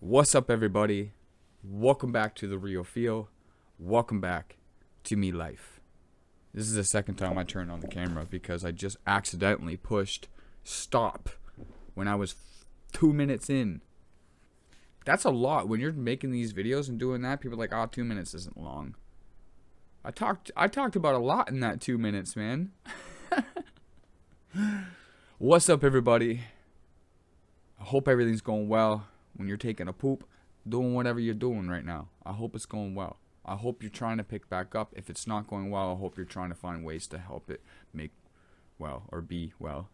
What's up, everybody? Welcome back to The Real Feel. Welcome back to Me Life. This is the second time I turned on the camera because I just accidentally pushed stop when I was 2 minutes in. That's a lot. When you're making these videos and doing that, people are like, oh, 2 minutes isn't long. I talked about a lot in that 2 minutes, man. What's up, everybody? I hope everything's going well. When you're taking a poop, doing whatever you're doing right now, I hope it's going well. I hope you're trying to pick back up. If it's not going well, I hope you're trying to find ways to help it make well or be well.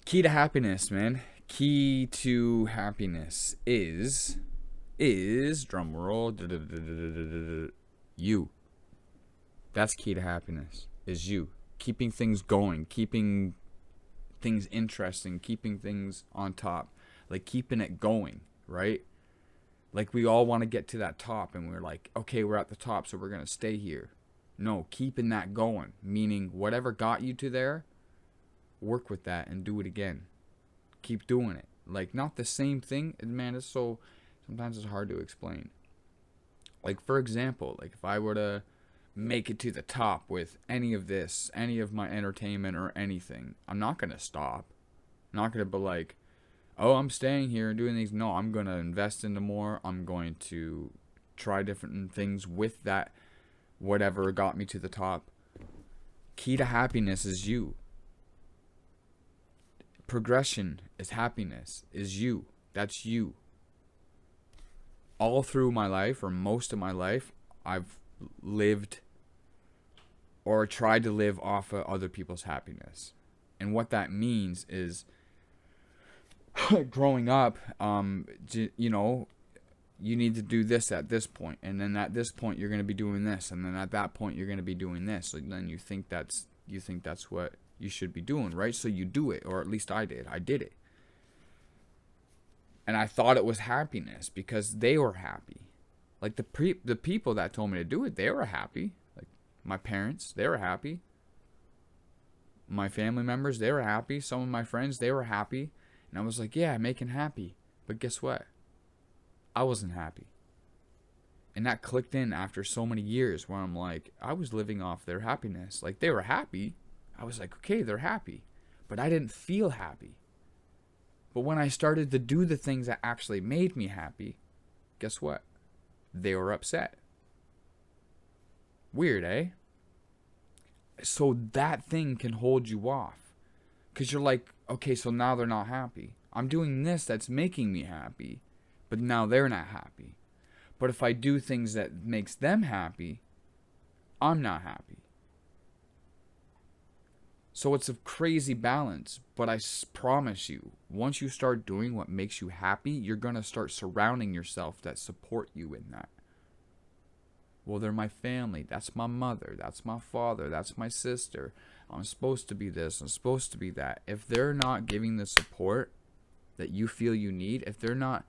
Key to happiness, man. Key to happiness is drum roll, you. That's key to happiness, is you. Keeping things going, keeping things interesting, keeping things on top, like keeping it going, right? Like we all want to get to that top and we're like, okay, we're at the top, so we're going to stay here. No, keeping that going, meaning whatever got you to there, work with that and do it again. Keep doing it. Like not the same thing, man, it's so, sometimes it's hard to explain. Like for example, like if I were to make it to the top with any of this, any of my entertainment or anything, I'm not going to stop. I'm not going to be like, oh, I'm staying here and doing these. No, I'm going to invest into more. I'm going to try different things with that, whatever got me to the top. Key to happiness is you. Progression is happiness, is you. That's you. All through my life, or most of my life, I've lived or tried to live off of other people's happiness. And what that means is growing up, you know, you need to do this at this point, and then at this point you're going to be doing this, and then at that point you're going to be doing this. So then you think that's what you should be doing, right? So you do it, or at least I did. I did it. And I thought it was happiness because they were happy. Like the people that told me to do it, they were happy. Like my parents, they were happy. My family members, they were happy. Some of my friends, they were happy. And I was like, yeah, making happy. But guess what? I wasn't happy. And that clicked in after so many years where I'm like, I was living off their happiness. Like they were happy. I was like, okay, they're happy. But I didn't feel happy. But when I started to do the things that actually made me happy, guess what? They were upset. Weird, eh? So that thing can hold you off. Because you're like, okay, so now they're not happy. I'm doing this that's making me happy, but now they're not happy. But if I do things that makes them happy, I'm not happy. So it's a crazy balance, but I promise you, once you start doing what makes you happy, you're going to start surrounding yourself that support you in that. Well, they're my family. That's my mother. That's my father. That's my sister. I'm supposed to be this. I'm supposed to be that. If they're not giving the support that you feel you need, if they're not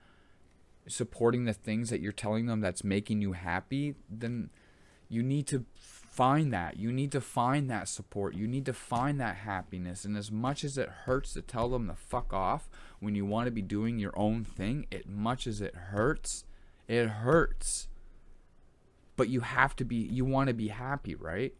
supporting the things that you're telling them that's making you happy, then you need to find that. You need to find that support. You need to find that happiness. And as much as it hurts to tell them to fuck off when you want to be doing your own thing, much as it hurts, it hurts. But you want to be happy, right?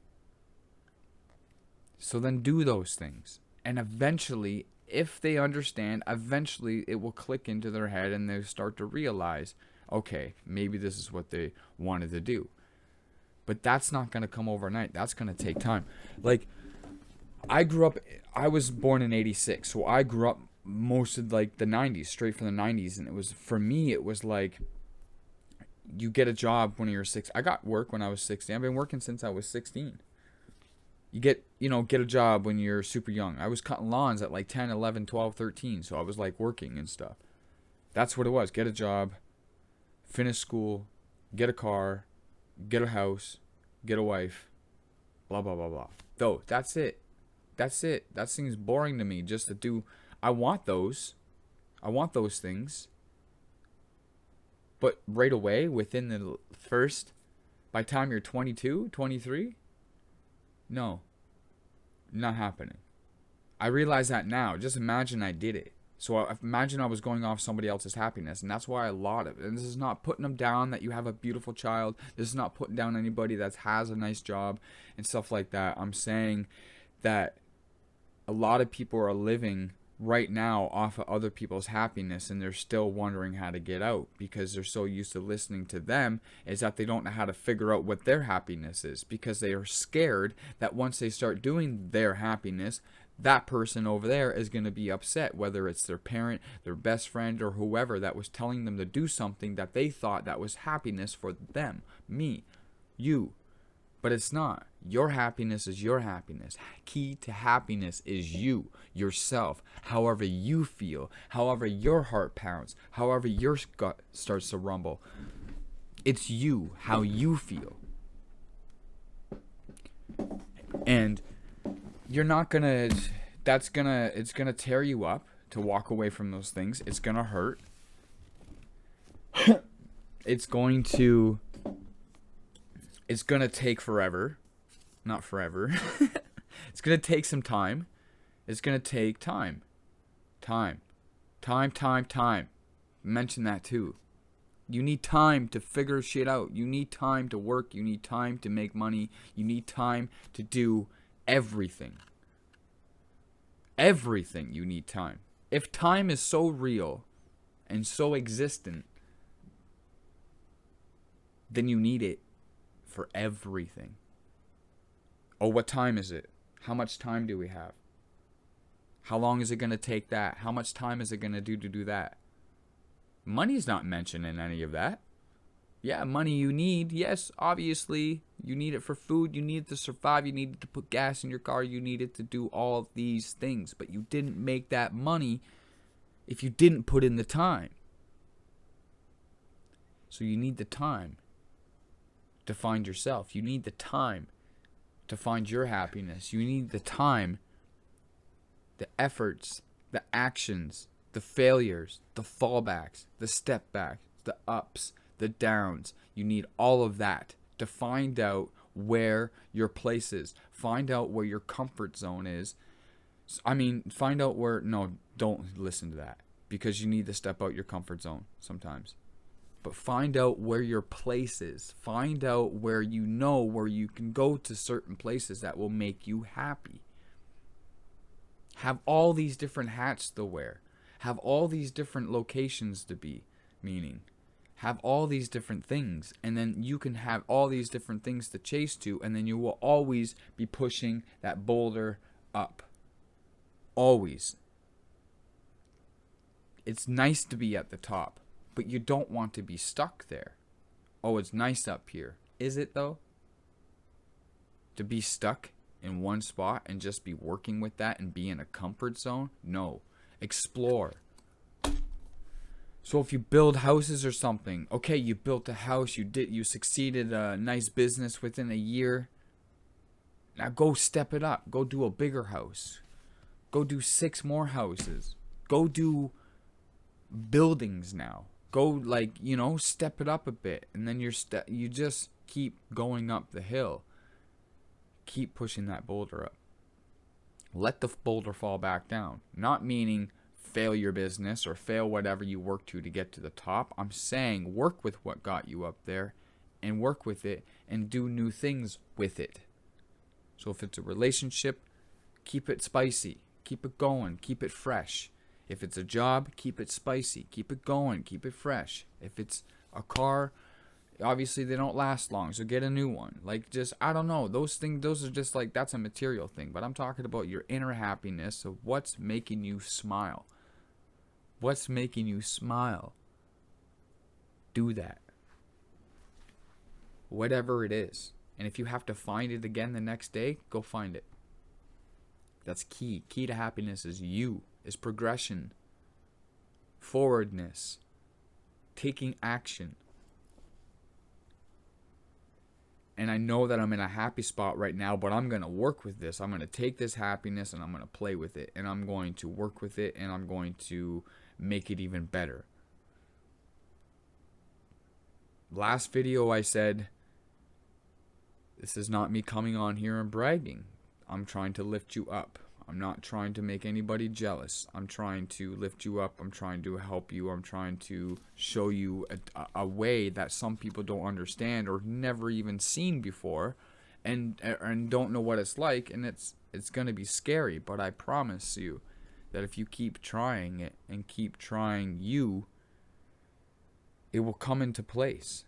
So then do those things. And eventually, if they understand, eventually it will click into their head and they start to realize, okay, maybe this is what they wanted to do. But that's not going to come overnight. That's going to take time. Like, I was born in 86, so I grew up most of like the 90s, straight from the 90s. And for me, it was like, you get a job when you're 6. I got work when I was 16. I've been working since I was 16. You get a job when you're super young. I was cutting lawns at like 10, 11, 12, 13. So I was like working and stuff. That's what it was. Get a job, finish school, get a car, get a house, get a wife, blah, blah, blah, blah. Though, that's it. That's it. That seems boring to me just to do. I want those things. But right away, within the first, by the time you're 22, 23, no, not happening. I realize that now. Just imagine I did it. So imagine I was going off somebody else's happiness, and that's why a lot of, and this is not putting them down that you have a beautiful child. This is not putting down anybody that has a nice job and stuff like that. I'm saying that a lot of people are living right now off of other people's happiness, and they're still wondering how to get out because they're so used to listening to them, is that they don't know how to figure out what their happiness is, because they are scared that once they start doing their happiness, that person over there is going to be upset, whether it's their parent, their best friend, or whoever that was telling them to do something that they thought that was happiness for them, me, you. But it's not. Your happiness is your happiness. Key to happiness is you, yourself, however you feel, however your heart pounds, however your gut starts to rumble. It's you, how you feel. And you're not gonna, it's gonna tear you up to walk away from those things. It's gonna hurt. It's going to take forever. Not forever. It's going to take some time. It's going to take time. Time. Mention that too. You need time to figure shit out. You need time to work. You need time to make money. You need time to do everything. Everything you need time. If time is so real and so existent, then you need it for everything. Oh, what time is it? How much time do we have? How long is it going to take that? How much time is it going to do that? Money's not mentioned in any of that. Yeah, money you need. Yes, obviously, you need it for food. You need it to survive. You need it to put gas in your car. You need it to do all of these things. But you didn't make that money if you didn't put in the time. So you need the time to find yourself. You need the time to find your happiness. You need the time, the efforts, the actions, the failures, the fallbacks, the step backs, the ups, the downs. You need all of that to find out where your place is. Find out where your comfort zone is. Find out where, no, don't listen to that, because you need to step out your comfort zone sometimes. But find out where your place is. Find out where you know where you can go to certain places that will make you happy. Have all these different hats to wear. Have all these different locations to be, meaning. Have all these different things. And then you can have all these different things to chase to. And then you will always be pushing that boulder up. Always. It's nice to be at the top, but you don't want to be stuck there. Oh, it's nice up here. Is it though? To be stuck in one spot and just be working with that and be in a comfort zone? No. Explore. So if you build houses or something, okay, you built a house, you succeeded a nice business within a year. Now go step it up. Go do a bigger house. Go do 6 more houses. Go do buildings now. Go, step it up a bit, and then you just keep going up the hill. Keep pushing that boulder up. Let the boulder fall back down. Not meaning fail your business or fail whatever you work to get to the top. I'm saying work with what got you up there, and work with it and do new things with it. So if it's a relationship, keep it spicy. Keep it going. Keep it fresh. If it's a job, keep it spicy. Keep it going. Keep it fresh. If it's a car, obviously they don't last long, so get a new one. I don't know. Those are just that's a material thing. But I'm talking about your inner happiness of what's making you smile. What's making you smile? Do that. Whatever it is. And if you have to find it again the next day, go find it. That's key. Key to happiness is you. Is progression, forwardness, taking action. And I know that I'm in a happy spot right now, but I'm going to work with this. I'm going to take this happiness and I'm going to play with it. And I'm going to work with it and I'm going to make it even better. Last video I said, this is not me coming on here and bragging. I'm trying to lift you up. I'm not trying to make anybody jealous. I'm trying to lift you up. I'm trying to help you. I'm trying to show you a way that some people don't understand or never even seen before, and don't know what it's like, and it's gonna be scary. But I promise you that if you keep trying it and keep trying you, it will come into place.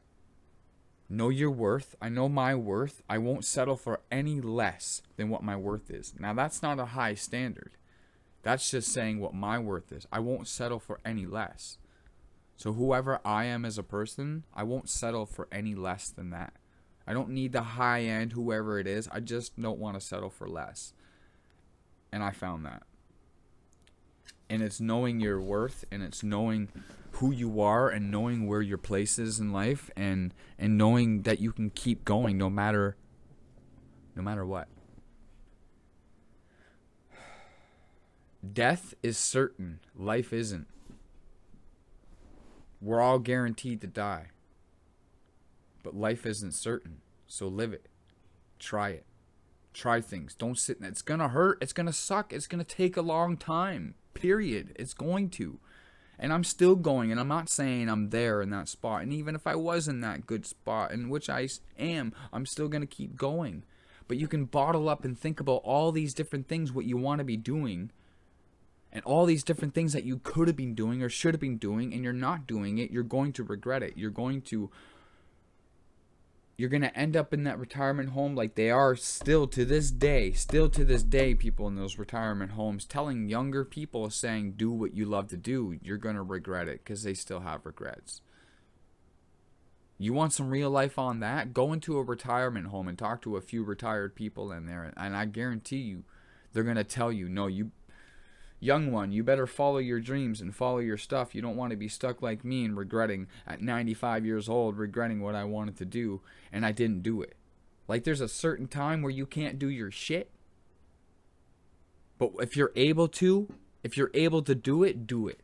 Know your worth. I know my worth. I won't settle for any less than what my worth is. Now, that's not a high standard. That's just saying what my worth is. I won't settle for any less. So whoever I am as a person, I won't settle for any less than that. I don't need the high end, whoever it is. I just don't want to settle for less. And I found that. And it's knowing your worth, and it's knowing who you are, and knowing where your place is in life, and knowing that you can keep going no matter what. Death is certain. Life isn't. We're all guaranteed to die. But life isn't certain. So live it. Try it. Try things. Don't sit in it. It's gonna hurt. It's gonna suck. It's gonna take a long time. Period. It's going to. And I'm still going, and I'm not saying I'm there in that spot. And even if I was in that good spot, in which I am, I'm still going to keep going. But you can bottle up and think about all these different things, what you want to be doing, and all these different things that you could have been doing or should have been doing, and you're not doing it. You're going to regret it. You're going to end up in that retirement home like they are still to this day, people in those retirement homes telling younger people, saying, do what you love to do. You're going to regret it, because they still have regrets. You want some real life on that? Go into a retirement home and talk to a few retired people in there, and I guarantee you they're going to tell you, no, you young one, you better follow your dreams and follow your stuff. You don't want to be stuck like me and regretting at 95 years old, regretting what I wanted to do and I didn't do it. Like, there's a certain time where you can't do your shit. But if you're able to do it, do it.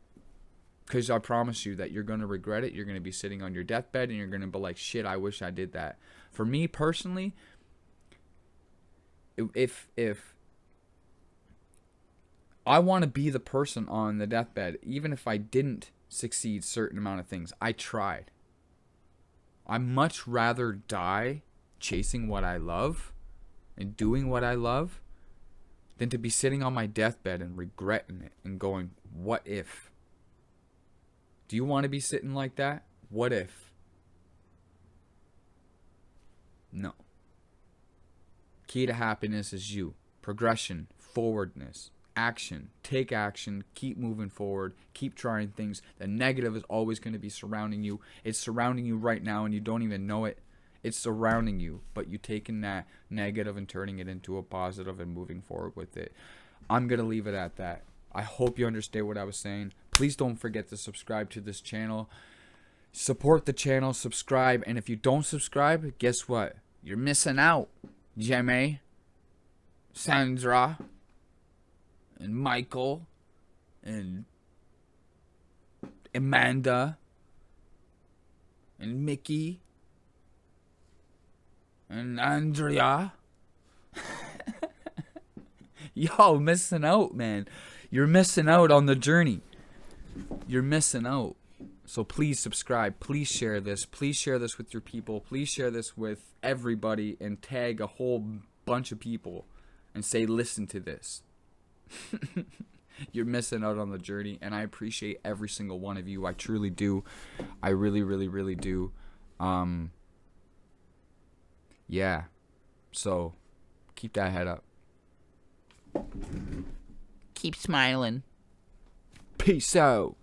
Because I promise you that you're going to regret it. You're going to be sitting on your deathbed and you're going to be like, shit, I wish I did that. For me personally, if I want to be the person on the deathbed, even if I didn't succeed certain amount of things, I tried. I'd much rather die chasing what I love and doing what I love than to be sitting on my deathbed and regretting it and going, what if? Do you want to be sitting like that? What if? No. Key to happiness is you. Progression, forwardness. Action. Take action. Keep moving forward. Keep trying things. The negative is always going to be surrounding you. It's surrounding you right now and you don't even know it. It's surrounding you, but you taking that negative and turning it into a positive and moving forward with it. I'm going to leave it at that. I hope you understand what I was saying. Please don't forget to subscribe to this channel. Support the channel. Subscribe. And if you don't subscribe, guess what? You're missing out. Jemmy, Sandra, and Michael, and Amanda, and Mickey, and Andrea. Yo, missing out, man. You're missing out on the journey. You're missing out. So please subscribe. Please share this. Please share this with your people. Please share this with everybody and tag a whole bunch of people and say, listen to this. You're missing out on the journey, and I appreciate every single one of you. I truly do. I really, really, really do. Yeah. So keep that head up. Keep smiling. Peace out.